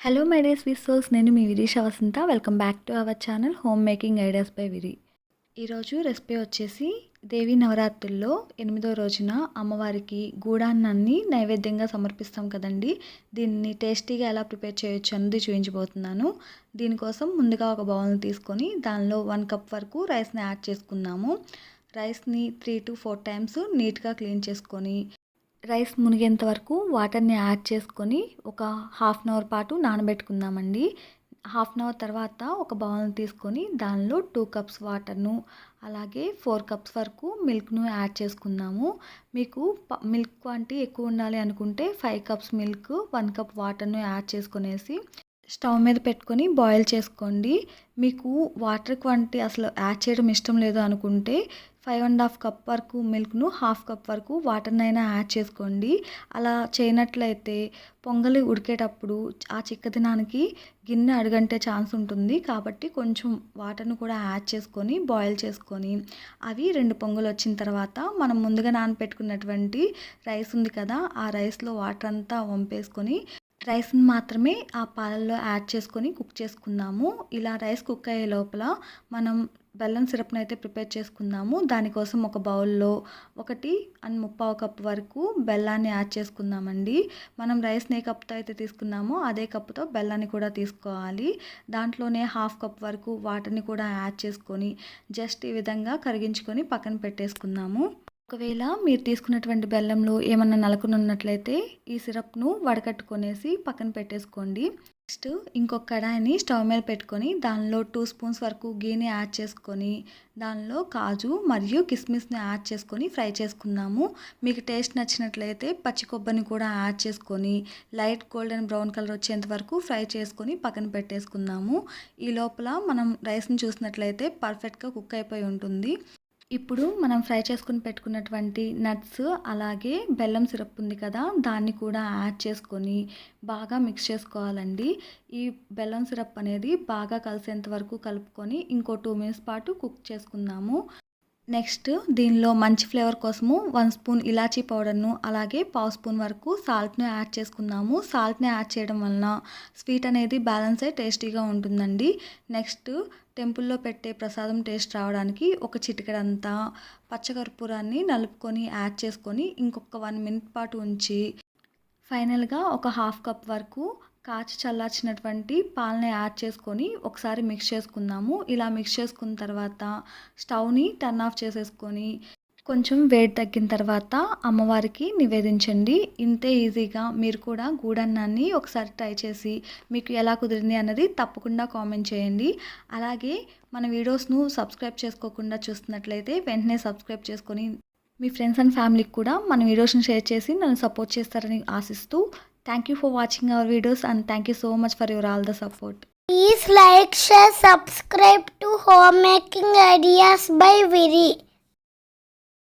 Hello my dear sweet souls, నేను మీ Virisha Vasantha. Welcome back to our channel home making ideas by Viri. ఈరోజు recipe వచ్చేసి దేవీ నవరాత్రుల్లో 8వ రోజున అమ్మవారికి గూడాన్నాన్ని నైవేద్యంగా సమర్పిస్తాం కదండి. దీన్ని టేస్టీగా ఎలా ప్రిపేర్ చేయొచ్చు అన్నది చూపించబోతున్నాను. దీనికోసం ముందుగా ఒక బౌల్ని తీసుకొని దానిలో 1 కప్ వరకు రైస్ని యాడ్ చేసుకుందాము. రైస్ని 3 to 4 టైమ్స్ నీట్గా క్లీన్ చేసుకొని రైస్ మునిగేంత వరకు వాటర్ని యాడ్ చేసుకొని ఒక హాఫ్ అన్ అవర్ పాటు నానబెట్టుకుందామండి. హాఫ్ అన్ అవర్ తర్వాత ఒక బౌల్ని తీసుకొని దానిలో 2 కప్స్ వాటర్ను అలాగే 4 కప్స్ వరకు మిల్క్ను యాడ్ చేసుకుందాము. మీకు మిల్క్ క్వాంటిటీ ఎక్కువ ఉండాలి అనుకుంటే 5 కప్స్ మిల్క్ 1 కప్ వాటర్ను యాడ్ చేసుకునేసి స్టవ్ మీద పెట్టుకొని బాయిల్ చేసుకోండి. మీకు వాటర్ క్వాంటిటీ అసలు యాడ్ చేయడం ఇష్టం లేదు అనుకుంటే 5.5 కప్ వరకు మిల్క్ను 1/2 కప్ వరకు వాటర్నైనా యాడ్ చేసుకోండి. అలా చేయనట్లయితే పొంగలి ఉడికేటప్పుడు ఆ చిక్కదనానికి గిన్నె అడుగంటే ఛాన్స్ ఉంటుంది. కాబట్టి కొంచెం వాటర్ను కూడా యాడ్ చేసుకొని బాయిల్ చేసుకొని అవి 2 పొంగులు వచ్చిన తర్వాత మనం ముందుగా నానబెట్టుకున్నటువంటి రైస్ ఉంది కదా, ఆ రైస్లో వాటర్ అంతా వంపేసుకొని రైస్ని మాత్రమే ఆ పాలల్లో యాడ్ చేసుకొని కుక్ చేసుకుందాము. ఇలా రైస్ కుక్ అయ్యే లోపల మనం బెల్లం సిరప్ని అయితే ప్రిపేర్ చేసుకుందాము. దానికోసం ఒక బౌల్లో 1.25 కప్ వరకు బెల్లాన్ని యాడ్ చేసుకుందామండి. మనం రైస్ని ఏ కప్తో అయితే తీసుకున్నామో అదే కప్తో బెల్లాన్ని కూడా తీసుకోవాలి. దాంట్లోనే 1/2 కప్ వరకు వాటర్ని కూడా యాడ్ చేసుకొని జస్ట్ ఈ విధంగా కరిగించుకొని పక్కన పెట్టేసుకుందాము. ఒకవేళ మీరు తీసుకున్నటువంటి బెల్లంలో ఏమన్నా నలకలు ఉన్నట్లయితే ఈ సిరప్ను వడకట్టుకొనేసి పక్కన పెట్టేసుకోండి. నెక్స్ట్ ఇంకొక కడాయిని స్టవ్ మీద పెట్టుకొని దానిలో 2 స్పూన్స్ వరకు గీని యాడ్ చేసుకొని దానిలో కాజు మరియు కిస్మిస్ని యాడ్ చేసుకొని ఫ్రై చేసుకుందాము. మీకు టేస్ట్ నచ్చినట్లయితే పచ్చి కొబ్బరిని కూడా యాడ్ చేసుకొని లైట్ గోల్డెన్ బ్రౌన్ కలర్ వచ్చేంత వరకు ఫ్రై చేసుకొని పక్కన పెట్టేసుకుందాము. ఈ లోపల మనం రైస్ని చూసినట్లయితే పర్ఫెక్ట్గా కుక్ అయిపోయి ఉంటుంది. ఇప్పుడు మనం ఫ్రై చేసుకుని పెట్టుకున్నటువంటి నట్స్ అలాగే బెల్లం సిరప్ ఉంది కదా, దాన్ని కూడా యాడ్ చేసుకొని బాగా మిక్స్ చేసుకోవాలండి. ఈ బెల్లం సిరప్ అనేది బాగా కలిసేంత వరకు కలుపుకొని ఇంకో 2 మినిట్స్ పాటు కుక్ చేసుకుందాము. నెక్స్ట్ దీనిలో మంచి ఫ్లేవర్ కోసము 1 స్పూన్ ఇలాచీ పౌడర్ను అలాగే 1/2 స్పూన్ వరకు సాల్ట్ను యాడ్ చేసుకుందాము. సాల్ట్ని యాడ్ చేయడం వలన స్వీట్ అనేది బ్యాలెన్స్ అయ్యి టేస్టీగా ఉంటుందండి. నెక్స్ట్ టెంపుల్లో పెట్టే ప్రసాదం టేస్ట్ రావడానికి ఒక చిటికెడంతా పచ్చకర్పూరాన్ని నలుపుకొని యాడ్ చేసుకొని ఇంకొక 1 మినిట్ పాటు ఉంచి ఫైనల్గా ఒక 1/2 కప్ వరకు కాచి చల్లార్చినటువంటి పాలని యాడ్ చేసుకొని ఒకసారి మిక్స్ చేసుకుందాము. ఇలా మిక్స్ చేసుకున్న తర్వాత స్టవ్ని టర్న్ ఆఫ్ చేసేసుకొని కొంచెం వేడి తగ్గిన తర్వాత అమ్మవారికి నివేదించండి. ఇంతే ఈజీగా మీరు కూడా గూడన్నాన్ని ఒకసారి ట్రై చేసి మీకు ఎలా కుదిరింది అన్నది తప్పకుండా కామెంట్ చేయండి. అలాగే మన వీడియోస్ను సబ్స్క్రైబ్ చేసుకోకుండా చూస్తున్నట్లయితే వెంటనే సబ్స్క్రైబ్ చేసుకొని మీ ఫ్రెండ్స్ అండ్ ఫ్యామిలీకి కూడా మన వీడియోస్ని షేర్ చేసి నన్ను సపోర్ట్ చేస్తారని ఆశిస్తూ thank you for watching our videos and thank you so much for your all the support. Please like, share, subscribe to Homemaking Ideas by Viri.